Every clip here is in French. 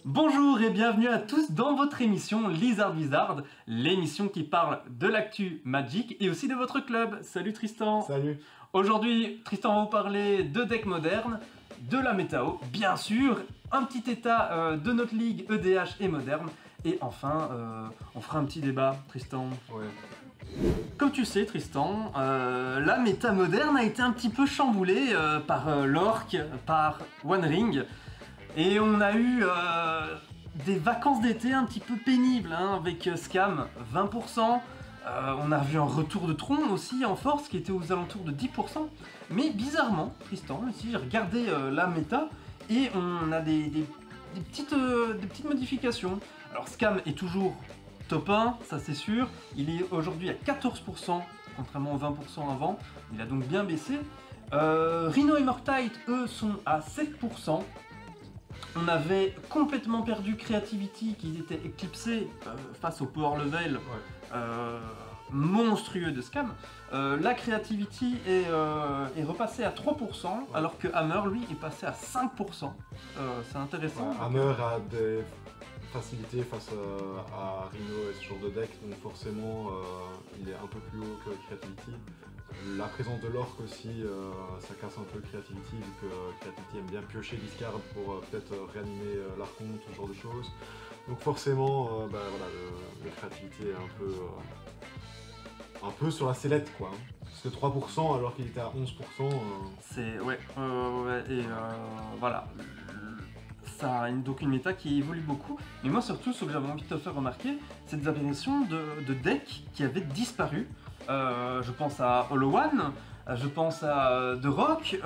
Bonjour et bienvenue à tous dans votre émission Lizard Wizard, l'émission qui parle de l'actu Magic et aussi de votre club. Salut Tristan. Salut. Aujourd'hui, Tristan va vous parler de decks modernes, de la météo, bien sûr, un petit état de notre ligue EDH et moderne, et enfin, on fera un petit débat, Tristan. Ouais. Comme tu sais, Tristan, la méta moderne a été un petit peu chamboulée par l'Orc, par One Ring. Et on a eu des vacances d'été un petit peu pénibles, hein, avec Scam 20%. On a vu un retour de Tron aussi en force qui était aux alentours de 10%. Mais bizarrement, Tristan, ici j'ai regardé la méta et on a des petites modifications. Alors Scam est toujours top 1, ça c'est sûr. Il est aujourd'hui à 14%, contrairement aux 20% avant. Il a donc bien baissé. Rhino et Murktide, eux, sont à 7%. On avait complètement perdu Creativity qui était éclipsé face au power level monstrueux de Scam. La Creativity est repassée à 3%, alors que Hammer, lui, est passé à 5%. C'est intéressant. Hammer a des facilités face à Rhino et ce genre de deck, donc forcément il est un peu plus haut que Creativity. La présence de l'orc aussi, ça casse un peu Creativity, vu que Creativity aime bien piocher discard pour peut-être réanimer l'archonte, ce genre de choses. Donc forcément, voilà, le Creativity est un peu sur la sellette, quoi. Parce que 3% alors qu'il était à 11%. C'est... ouais, et voilà. Ça a donc une méta qui évolue beaucoup, mais moi surtout ce que j'avais envie de te faire remarquer, c'est des apparitions de decks qui avaient disparu. Je pense à Hollow One, je pense à The Rock,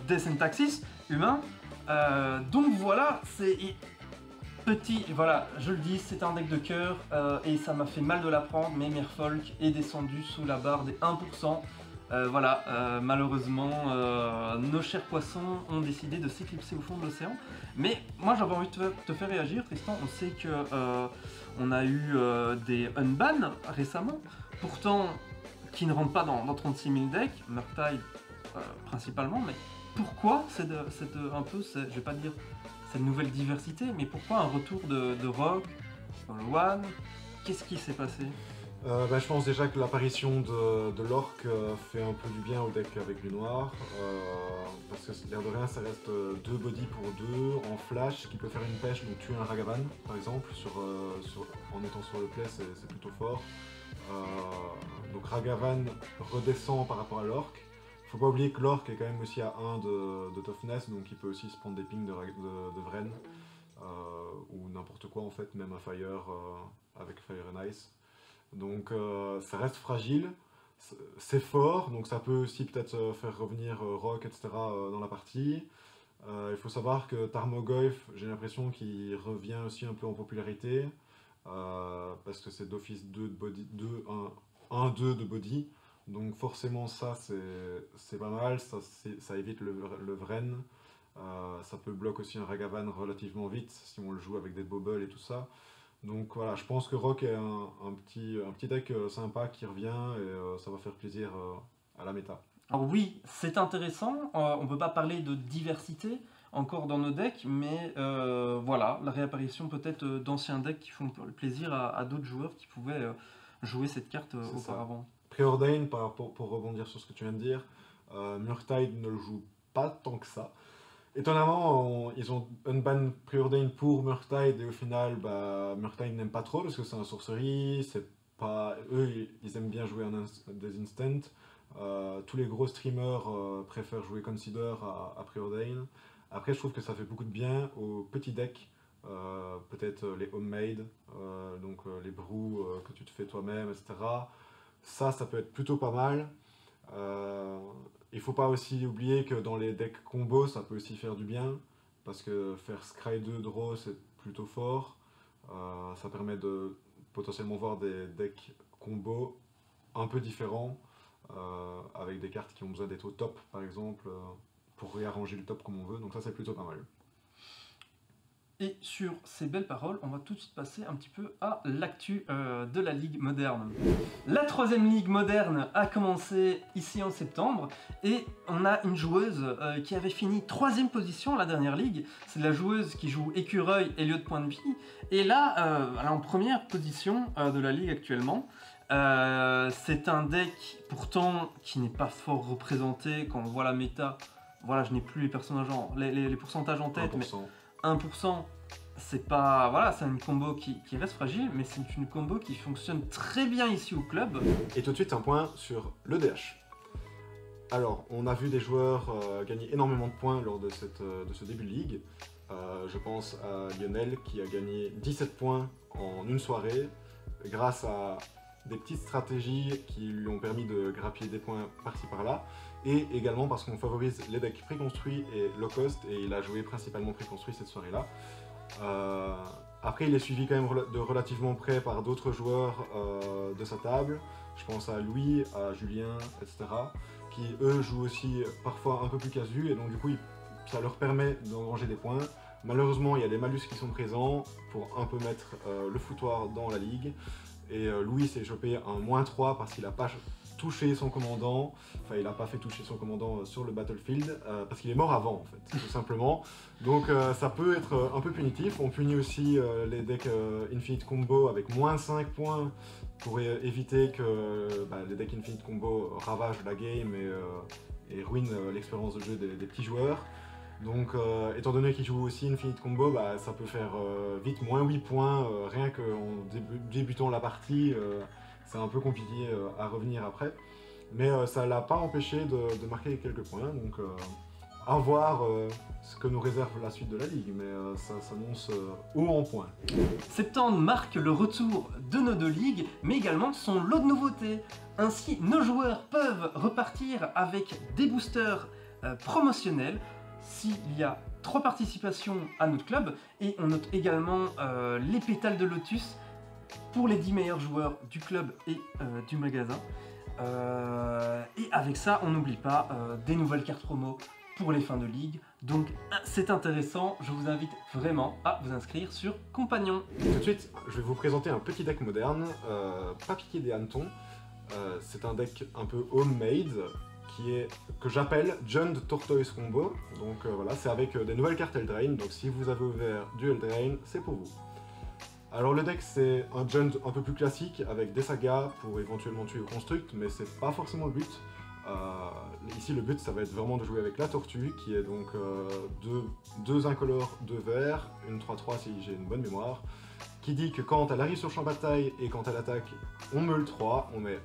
Death and Taxis, Humain. Donc voilà, c'est petit, voilà, je le dis, c'est un deck de cœur et ça m'a fait mal de l'apprendre, mais Merfolk est descendu sous la barre des 1%. Malheureusement, nos chers poissons ont décidé de s'éclipser au fond de l'océan. Mais moi j'avais envie de te faire réagir, Tristan. On sait que on a eu des unbans récemment, pourtant qui ne rentrent pas dans 36 000 decks, Murktide principalement. Mais pourquoi un peu, je vais pas dire cette nouvelle diversité, mais pourquoi un retour de Rogue, Hollow One? Qu'est-ce qui s'est passé? Je pense déjà que l'apparition de l'orc fait un peu du bien au deck avec du noir, parce que l'air de rien ça reste 2 body pour 2 en flash qui peut faire une pêche, donc tuer un Ragavan par exemple en étant sur le play, c'est plutôt fort. Donc Ragavan redescend par rapport à l'orc. Faut pas oublier que l'orc est quand même aussi à 1 de toughness, donc il peut aussi se prendre des pings de Vren, ou n'importe quoi en fait, même un Fire avec Fire and Ice. Donc ça reste fragile, c'est fort, donc ça peut aussi peut-être faire revenir Rock, etc. Dans la partie. Il faut savoir que Tarmogoyf, j'ai l'impression qu'il revient aussi un peu en popularité, parce que c'est d'office 2 de body, 1-2 de body, donc forcément ça c'est pas mal, ça évite le Vren. Ça peut bloquer aussi un Ragavan relativement vite si on le joue avec des bobbles et tout ça. Donc voilà, je pense que Rock est un petit deck sympa qui revient et ça va faire plaisir à la méta. Alors oui, c'est intéressant, on peut pas parler de diversité encore dans nos decks, mais voilà, la réapparition peut-être d'anciens decks qui font plaisir à d'autres joueurs qui pouvaient jouer cette carte auparavant. Preordain, pour rebondir sur ce que tu viens de dire, Murktide ne le joue pas tant que ça. Étonnamment, ils ont unban Preordain pour Murktide et au final, Murktide n'aime pas trop parce que c'est un sorcery, eux ils aiment bien jouer des instants. Tous les gros streamers préfèrent jouer Consider à Preordain. Après, je trouve que ça fait beaucoup de bien aux petits decks, peut-être les homemade, donc les brews que tu te fais toi-même, etc. Ça peut être plutôt pas mal. Il faut pas aussi oublier que dans les decks combo ça peut aussi faire du bien, parce que faire Scry 2 draw c'est plutôt fort. Ça permet de potentiellement voir des decks combo un peu différents, avec des cartes qui ont besoin d'être au top par exemple, pour réarranger le top comme on veut, donc ça c'est plutôt pas mal. Et sur ces belles paroles, on va tout de suite passer un petit peu à l'actu de la Ligue moderne. La 3e Ligue moderne a commencé ici en septembre et on a une joueuse qui avait fini 3e position à la dernière ligue. C'est la joueuse qui joue écureuil et lieu de point de vie. Et là, elle est en première position de la Ligue actuellement. C'est un deck pourtant qui n'est pas fort représenté quand on voit la méta. Voilà, je n'ai plus les personnages les pourcentages en tête, 1%. mais 1%, c'est pas... Voilà, c'est une combo qui reste fragile, mais c'est une combo qui fonctionne très bien ici au club. Et tout de suite un point sur le DH. Alors, on a vu des joueurs gagner énormément de points lors de ce début de ligue. Je pense à Lionel qui a gagné 17 points en une soirée grâce à des petites stratégies qui lui ont permis de grappiller des points par-ci par-là, et également parce qu'on favorise les decks préconstruits et low cost, et il a joué principalement préconstruit cette soirée-là. Après, il est suivi quand même de relativement près par d'autres joueurs de sa table. Je pense à Louis, à Julien, etc., qui eux jouent aussi parfois un peu plus casu, et donc du coup ça leur permet d'engranger des points. Malheureusement, il y a des malus qui sont présents pour un peu mettre le foutoir dans la ligue. Et Louis s'est chopé un -3 parce qu'il n'a pas touché son commandant, enfin il n'a pas fait toucher son commandant sur le battlefield, parce qu'il est mort avant en fait, tout simplement. Donc ça peut être un peu punitif. On punit aussi les decks Infinite Combo avec -5 points pour éviter que les decks Infinite Combo ravagent la game et ruinent l'expérience de jeu des petits joueurs. Donc, étant donné qu'il joue aussi Infinite Combo, ça peut faire vite -8 points, rien qu'en débutant la partie, c'est un peu compliqué à revenir après. Mais ça l'a pas empêché de marquer quelques points, donc à voir ce que nous réserve la suite de la ligue, mais ça s'annonce haut en points. Septembre marque le retour de nos 2 ligues, mais également son lot de nouveautés. Ainsi, nos joueurs peuvent repartir avec des boosters promotionnels s'il y a 3 participations à notre club, et on note également les pétales de lotus pour les 10 meilleurs joueurs du club et du magasin. Et avec ça, on n'oublie pas des nouvelles cartes promo pour les fins de ligue. Donc c'est intéressant, je vous invite vraiment à vous inscrire sur Compagnon. Tout de suite, je vais vous présenter un petit deck moderne, pas piqué des hannetons. C'est un deck un peu homemade, que j'appelle Jund Tortoise Combo. Donc voilà, c'est avec des nouvelles cartes Eldraine, donc si vous avez ouvert du Eldraine, c'est pour vous. Alors le deck c'est un Jund un peu plus classique avec des sagas pour éventuellement tuer au construct, mais c'est pas forcément le but. Ici le but ça va être vraiment de jouer avec la tortue qui est donc deux incolores, 2 verts, une 3-3 si j'ai une bonne mémoire, qui dit que quand elle arrive sur le champ de bataille et quand elle attaque, on meule 3, on met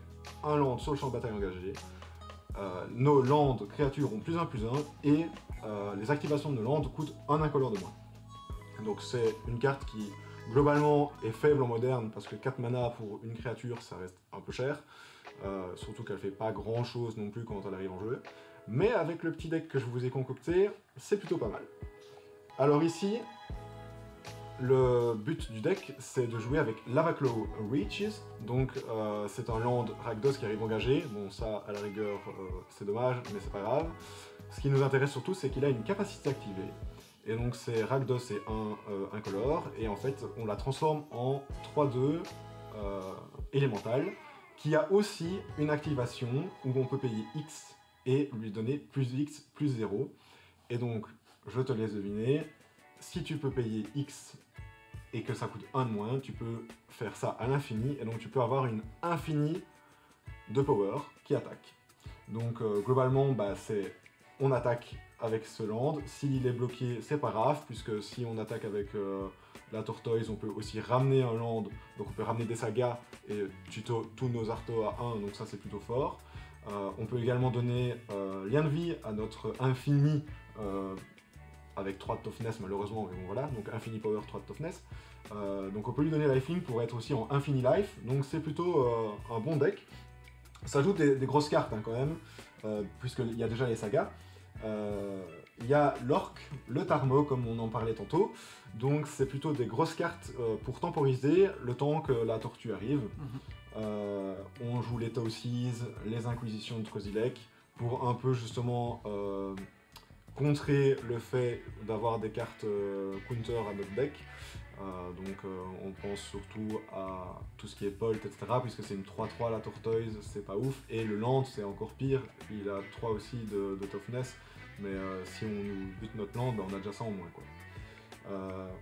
un land sur le champ de bataille engagé. Nos lands créatures ont +1/+1 et les activations de nos lands coûtent un incolore de moins. Donc c'est une carte qui globalement est faible en moderne parce que 4 mana pour une créature ça reste un peu cher, surtout qu'elle fait pas grand chose non plus quand elle arrive en jeu. Mais avec le petit deck que je vous ai concocté, c'est plutôt pas mal. Alors ici, le but du deck, c'est de jouer avec Lavaclaw Reaches, donc c'est un land Rakdos qui arrive engagé. Bon, ça, à la rigueur, c'est dommage, mais c'est pas grave. Ce qui nous intéresse surtout, c'est qu'il a une capacité activée. Et donc, c'est Rakdos et un incolore, et en fait, on la transforme en 3/2 élémental, qui a aussi une activation où on peut payer X et lui donner +X +0. Et donc, je te laisse deviner, si tu peux payer X et que ça coûte 1 de moins, tu peux faire ça à l'infini, et donc tu peux avoir une infinie de power qui attaque. Donc globalement, c'est on attaque avec ce land, s'il est bloqué, c'est pas grave, puisque si on attaque avec la tortoise, on peut aussi ramener un land, donc on peut ramener des sagas et tuto tous nos artos à 1, donc ça c'est plutôt fort. On peut également donner lien de vie à notre infini, avec 3 de toughness malheureusement, mais bon voilà, donc infini power, 3 de toughness. Donc on peut lui donner lifelink pour être aussi en infini life, donc c'est plutôt un bon deck. Ça ajoute des grosses cartes quand même, puisqu'il y a déjà les sagas. Il y a l'orc, le tarmo comme on en parlait tantôt, donc c'est plutôt des grosses cartes pour temporiser le temps que la tortue arrive. On joue les Taucies, les Inquisitions de Kozilek pour un peu justement contrer le fait d'avoir des cartes counter à notre deck. On pense surtout à tout ce qui est Polt, etc. Puisque c'est une 3-3 la Tortoise, c'est pas ouf. Et le Land, c'est encore pire. Il a 3 aussi de toughness. Mais si on nous bute notre Land, on a déjà ça en moins, quoi.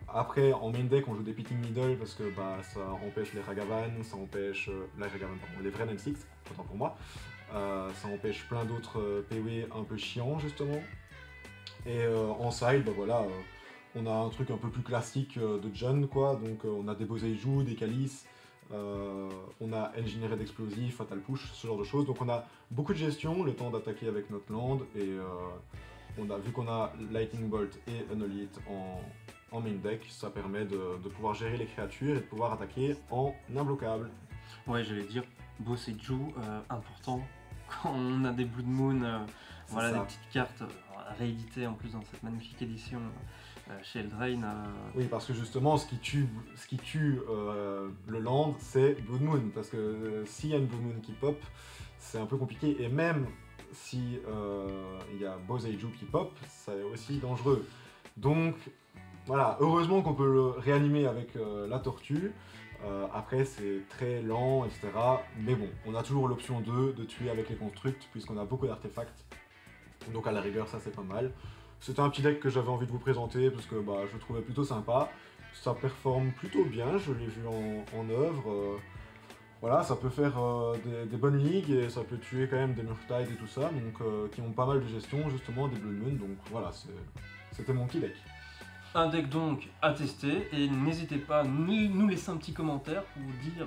Après, en main deck, on joue des Pitting Middle parce que ça empêche les Ragavan, ça empêche les vrais 9-6, autant pour moi. Ça empêche plein d'autres PW un peu chiants, justement. Et en side, on a un truc un peu plus classique de John, quoi. Donc on a des Boseiju, des Calices, on a Engineered Explosive, Fatal Push, ce genre de choses. Donc on a beaucoup de gestion, le temps d'attaquer avec notre land, et vu qu'on a Lightning Bolt et Annihilate en main deck, ça permet de pouvoir gérer les créatures et de pouvoir attaquer en imbloquable. Ouais, j'allais dire, Boseiju, important quand on a des Blood Moon, voilà, des petites cartes rééditées en plus dans cette magnifique édition chez Eldraine. Oui, parce que justement, ce qui tue le land, c'est Blood Moon, parce que s'il y a une Blood Moon qui pop, c'est un peu compliqué, et même si il y a Boseiju qui pop, c'est aussi dangereux. Donc voilà, heureusement qu'on peut le réanimer avec la tortue. Après c'est très lent, etc. Mais bon, on a toujours l'option 2 de tuer avec les constructs, puisqu'on a beaucoup d'artefacts. Donc à la rigueur, ça c'est pas mal. C'était un petit deck que j'avais envie de vous présenter, parce que je le trouvais plutôt sympa. Ça performe plutôt bien, je l'ai vu en œuvre. Voilà, ça peut faire des bonnes ligues, et ça peut tuer quand même des Murktide et tout ça, donc qui ont pas mal de gestion, justement, des Blood Moon. Donc voilà, c'était mon petit deck. Un deck donc à tester, et n'hésitez pas à nous laisser un petit commentaire pour vous dire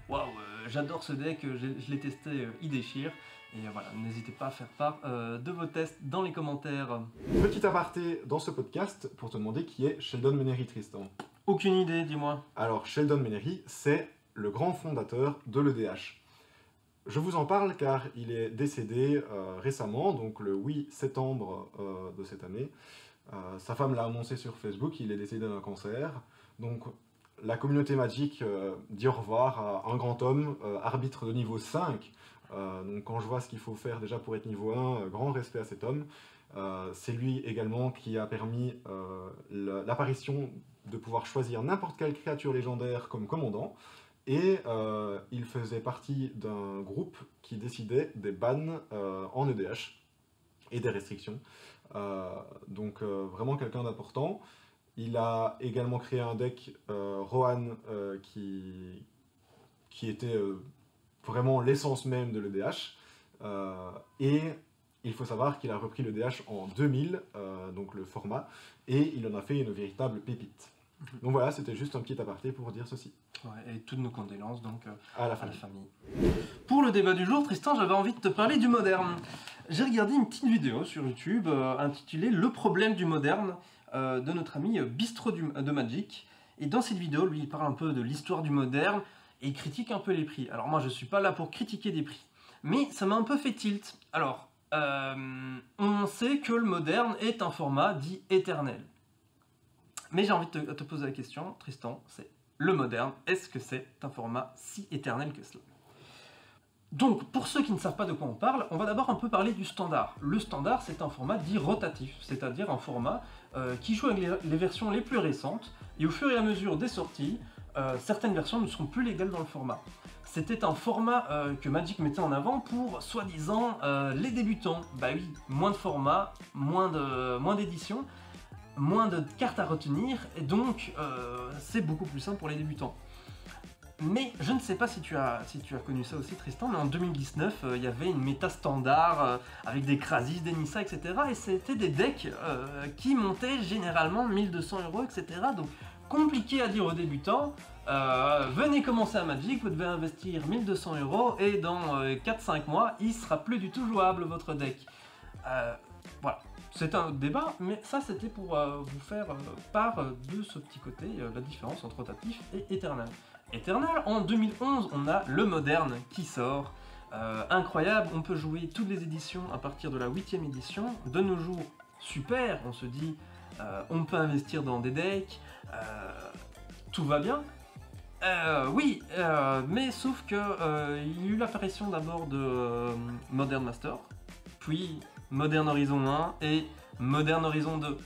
waouh, j'adore ce deck, je l'ai testé, il déchire. Et voilà, n'hésitez pas à faire part de vos tests dans les commentaires. Petit aparté dans ce podcast pour te demander qui est Sheldon Menery, Tristan. Aucune idée, dis-moi. Alors Sheldon Menery, c'est le grand fondateur de l'EDH. Je vous en parle car il est décédé récemment, donc le 8 septembre de cette année. Sa femme l'a annoncé sur Facebook, il est décédé d'un cancer. Donc la communauté Magic dit au revoir à un grand homme, arbitre de niveau 5. Donc quand je vois ce qu'il faut faire déjà pour être niveau 1, grand respect à cet homme. C'est lui également qui a permis l'apparition de pouvoir choisir n'importe quelle créature légendaire comme commandant. Et il faisait partie d'un groupe qui décidait des bans en EDH et des restrictions. Donc vraiment quelqu'un d'important. Il a également créé un deck Rohan qui était vraiment l'essence même de l'EDH. Et il faut savoir qu'il a repris l'EDH en 2000, donc le format, et il en a fait une véritable pépite. Donc voilà, c'était juste un petit aparté pour dire ceci. Ouais, et toutes nos condoléances donc à la famille. Pour le débat du jour, Tristan, j'avais envie de te parler du moderne. J'ai regardé une petite vidéo sur YouTube intitulée « Le problème du moderne » de notre ami Bistro de Magic. Et dans cette vidéo, lui, il parle un peu de l'histoire du moderne et il critique un peu les prix. Alors moi, je suis pas là pour critiquer des prix, mais ça m'a un peu fait tilt. Alors, on sait que le moderne est un format dit éternel. Mais j'ai envie de te poser la question, Tristan, c'est le moderne, est-ce que c'est un format si éternel que cela? Donc, pour ceux qui ne savent pas de quoi on parle, on va d'abord un peu parler du standard. Le standard, c'est un format dit rotatif, c'est-à-dire un format qui joue avec les versions les plus récentes, et au fur et à mesure des sorties, certaines versions ne seront plus légales dans le format. C'était un format que Magic mettait en avant pour, soi-disant, les débutants. Bah oui, moins de formats, moins d'éditions, moins de cartes à retenir, et donc c'est beaucoup plus simple pour les débutants. Mais je ne sais pas si tu as connu ça aussi, Tristan, mais en 2019, il y avait une méta standard avec des Krasis, des Nissa, etc. Et c'était des decks qui montaient généralement 1200 €, etc. Donc compliqué à dire aux débutants, venez commencer à Magic, vous devez investir 1200 € et dans 4-5 mois, il sera plus du tout jouable votre deck. Voilà. C'est un autre débat, mais ça c'était pour vous faire part de ce petit côté, la différence entre rotatif et éternel. Éternel, en 2011, on a le moderne qui sort. Incroyable, on peut jouer toutes les éditions à partir de la 8e édition. De nos jours, super, on se dit, on peut investir dans des decks, tout va bien. Oui, mais sauf que il y a eu l'apparition d'abord de Modern Master, puis Modern Horizon 1 et Modern Horizon 2.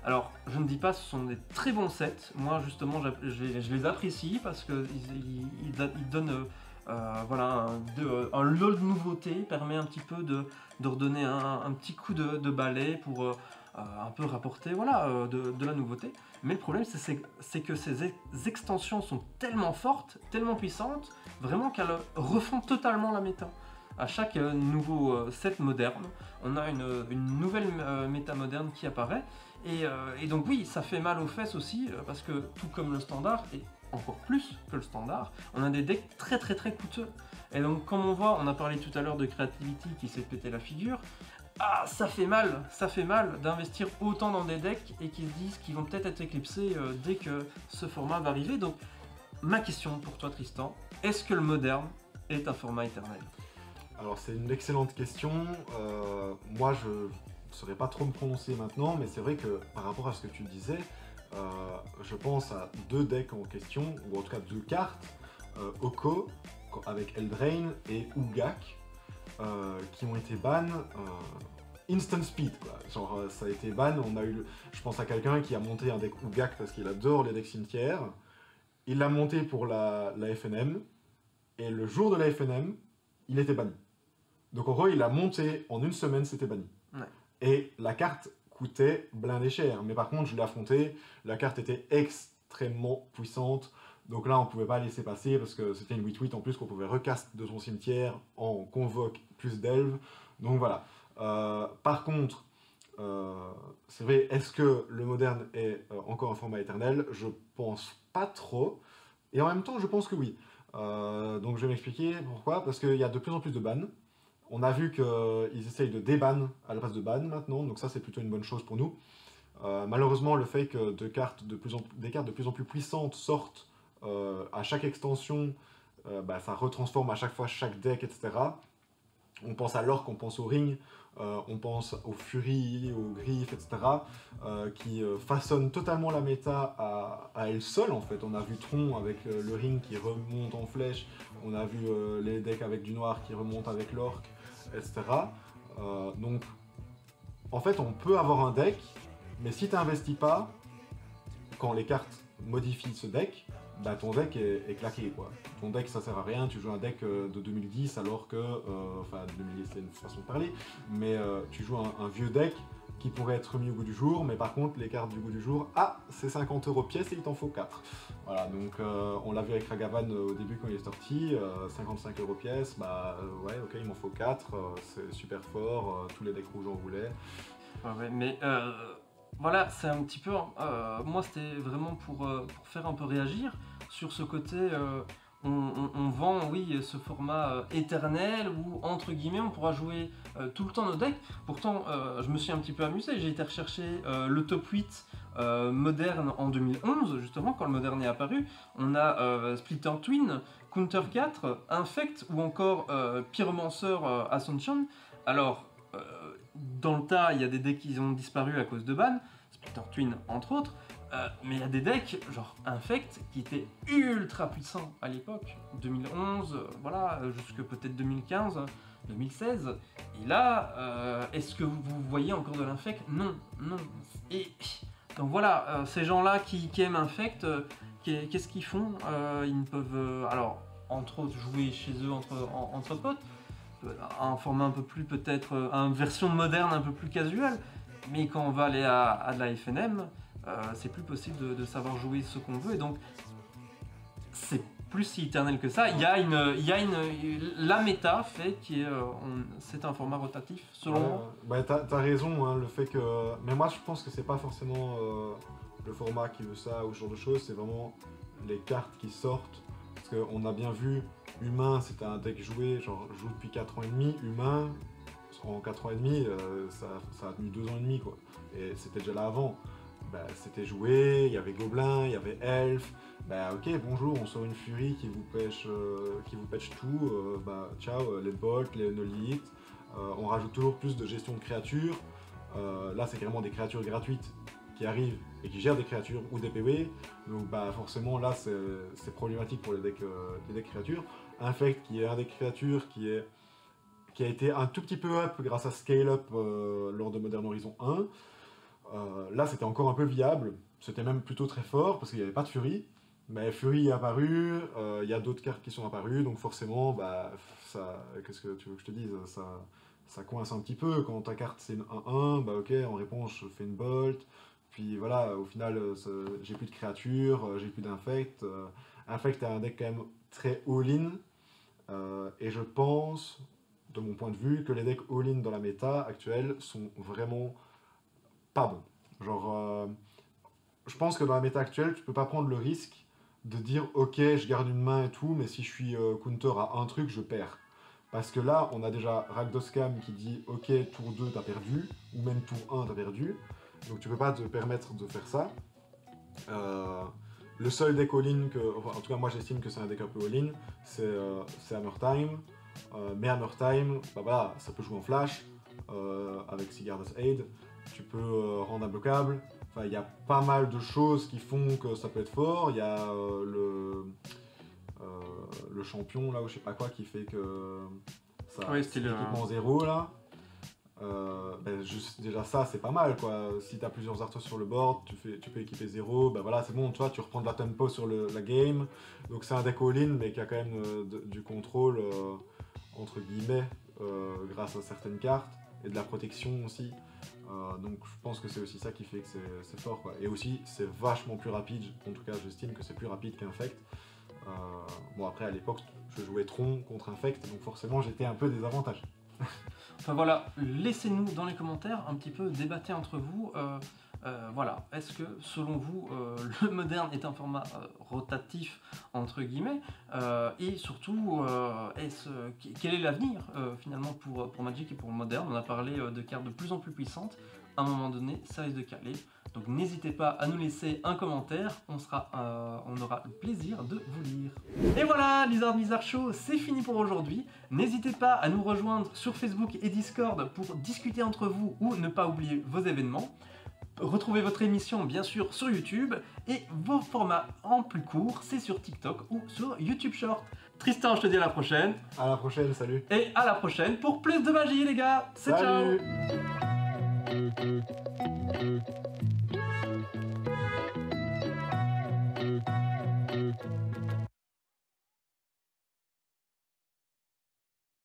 Alors, je ne dis pas ce sont des très bons sets, moi justement je les apprécie parce qu'ils donnent voilà, un lot de nouveautés, permet un petit peu de redonner un petit coup de balai pour un peu rapporter voilà, de la nouveauté. Mais le problème c'est que ces extensions sont tellement fortes, tellement puissantes, vraiment qu'elles refont totalement la méta. À chaque nouveau set moderne, on a une nouvelle méta moderne qui apparaît. Et donc oui, ça fait mal aux fesses aussi, parce que tout comme le standard, et encore plus que le standard, on a des decks très coûteux. Et donc comme on voit, on a parlé tout à l'heure de Creativity qui s'est pété la figure, ah ça fait mal d'investir autant dans des decks et qu'ils se disent qu'ils vont peut-être être éclipsés dès que ce format va arriver. Donc ma question pour toi Tristan, est-ce que le moderne est un format éternel? Alors c'est une excellente question. Moi je ne saurais pas trop me prononcer maintenant, mais c'est vrai que par rapport à ce que tu disais, je pense à deux decks en question, ou en tout cas deux cartes, Oko avec Eldraine et Ugak, qui ont été ban instant speed quoi. Genre ça a été ban, je pense à quelqu'un qui a monté un deck Ugak parce qu'il adore les decks cimetières, il l'a monté pour la FNM, et le jour de la FNM, il était banni. Donc en gros, il a monté, en une semaine, c'était banni. Ouais. Et la carte coûtait blindé cher. Mais par contre, je l'ai affronté, la carte était extrêmement puissante. Donc là, on pouvait pas laisser passer parce que c'était une 8-8 en plus qu'on pouvait recast de son cimetière en convoque plus d'elves. Donc voilà. Par contre, c'est vrai, est-ce que le moderne est encore un format éternel? Je pense pas trop. Et en même temps, je pense que oui. Donc je vais m'expliquer pourquoi. Parce qu'il y a de plus en plus de bans. On a vu qu'ils essayent de déban à la place de ban maintenant, donc ça c'est plutôt une bonne chose pour nous. Malheureusement, le fait que des cartes de plus en plus puissantes sortent à chaque extension, ça retransforme à chaque fois chaque deck, etc. On pense à l'orc, on pense au ring, on pense aux furies, aux griffes, etc. Qui façonnent totalement la méta à elle seule en fait. On a vu Tron avec le ring qui remonte en flèche, on a vu les decks avec du noir qui remontent avec l'orc, etc. Donc en fait on peut avoir un deck, mais si tu n'investis pas, quand les cartes modifient ce deck, bah ton deck est claqué quoi. Ton deck ça sert à rien, tu joues un deck de 2010 alors que, enfin 2010 c'est une façon de parler, mais tu joues un vieux deck qui pourrait être mis au goût du jour, mais par contre les cartes du goût du jour, ah c'est 50 € pièce et il t'en faut 4. Voilà, donc on l'a vu avec Ragavan au début quand il est sorti, 55 € pièce, bah ouais ok il m'en faut 4, c'est super fort, tous les decks rouges en voulaient. Ouais, mais voilà, c'est un petit peu... moi, c'était vraiment pour faire un peu réagir sur ce côté... on vend, oui, ce format éternel où, entre guillemets, on pourra jouer tout le temps nos decks. Pourtant, je me suis un petit peu amusé. J'ai été rechercher le top 8 moderne en 2011, justement, quand le moderne est apparu. On a Splitter Twin, Counter 4, Infect ou encore Pyromancer Ascension. Alors... dans le tas, il y a des decks qui ont disparu à cause de ban, Splitter Twin entre autres, mais il y a des decks, genre Infect, qui étaient ultra puissants à l'époque, 2011, voilà, jusque peut-être 2015, 2016. Et là, est-ce que vous voyez encore de l'Infect? Non, non. Et donc voilà, ces gens-là qui aiment Infect, qu'est-ce qu'ils font? Ils ne peuvent, alors, entre autres, jouer chez eux entre potes, un format un peu plus peut-être, une version moderne un peu plus casual, mais quand on va aller à de la FNM, c'est plus possible de savoir jouer ce qu'on veut, et donc c'est plus si éternel que ça. La méta fait que c'est un format rotatif selon moi. Bah, t'as raison, hein, le fait que... Mais moi je pense que c'est pas forcément le format qui veut ça ou ce genre de choses, c'est vraiment les cartes qui sortent. Parce qu'on a bien vu, Humain c'était un deck joué, genre joue depuis 4 ans et demi, Humain, en 4 ans et demi, ça a tenu 2 ans et demi quoi. Et c'était déjà là avant. Bah, c'était joué, il y avait Gobelin, il y avait Elf, bah ok bonjour, on sort une Furie qui vous pêche tout, bah ciao, les bolts, les noliths, on rajoute toujours plus de gestion de créatures, là c'est carrément des créatures gratuites qui arrivent et qui gèrent des créatures ou des PV, donc bah forcément là c'est problématique pour les decks créatures. Infect qui est un deck créatures qui est qui a été un tout petit peu up grâce à Scale Up lors de Modern Horizon 1. Là, c'était encore un peu viable. C'était même plutôt très fort parce qu'il n'y avait pas de Fury. Mais Fury est apparu, il y a d'autres cartes qui sont apparues, donc forcément, bah, qu'est-ce que tu veux que je te dise, ça coince un petit peu. Quand ta carte c'est une 1-1, bah ok, en réponse je fais une Bolt, puis voilà, au final j'ai plus de créatures, j'ai plus d'Infect. Infect est un deck quand même très all-in, et je pense, de mon point de vue, que les decks all-in dans la méta actuelle sont vraiment pas bons. Genre, je pense que dans la méta actuelle, tu peux pas prendre le risque de dire ok, je garde une main et tout, mais si je suis counter à un truc, je perds. Parce que là, on a déjà Rakdoskam qui dit ok, tour 2 t'as perdu, ou même tour 1 t'as perdu, donc tu peux pas te permettre de faire ça. Le seul deck all-in en tout cas moi j'estime que c'est un deck un peu all-in, c'est Hammer Time. Mais Hammer Time, bah voilà, ça peut jouer en flash, avec Sigarda's Aid, tu peux rendre imbloquable. Enfin, il y a pas mal de choses qui font que ça peut être fort. Il y a le champion, là, ou je sais pas quoi, qui fait que ça, c'est l'équipement 0, là. Juste déjà ça, c'est pas mal, quoi. Si tu as plusieurs Arthur sur le board, tu peux équiper 0, bah voilà, c'est bon, toi, tu reprends de la tempo sur la game. Donc c'est un deck all-in, mais qui a quand même du contrôle, entre guillemets, grâce à certaines cartes, et de la protection aussi. Donc je pense que c'est aussi ça qui fait que c'est fort, quoi. Et aussi c'est vachement plus rapide, en tout cas j'estime que c'est plus rapide qu'Infect. Bon après à l'époque je jouais Tron contre Infect, donc forcément j'étais un peu désavantagé. Enfin voilà, laissez-nous dans les commentaires un petit peu débattre entre vous. Voilà, est-ce que selon vous le moderne est un format rotatif entre guillemets, et surtout quel est l'avenir finalement pour Magic et pour le moderne? On a parlé de cartes de plus en plus puissantes, à un moment donné ça risque de caler, donc n'hésitez pas à nous laisser un commentaire, on aura le plaisir de vous lire. Et voilà, Lizard Show, c'est fini pour aujourd'hui. N'hésitez pas à nous rejoindre sur Facebook et Discord pour discuter entre vous ou ne pas oublier vos événements. Retrouvez votre émission bien sûr sur YouTube, et vos formats en plus court c'est sur TikTok ou sur YouTube Short. Tristan, je te dis à la prochaine. À la prochaine, salut. Et à la prochaine pour plus de magie les gars. C'est ciao.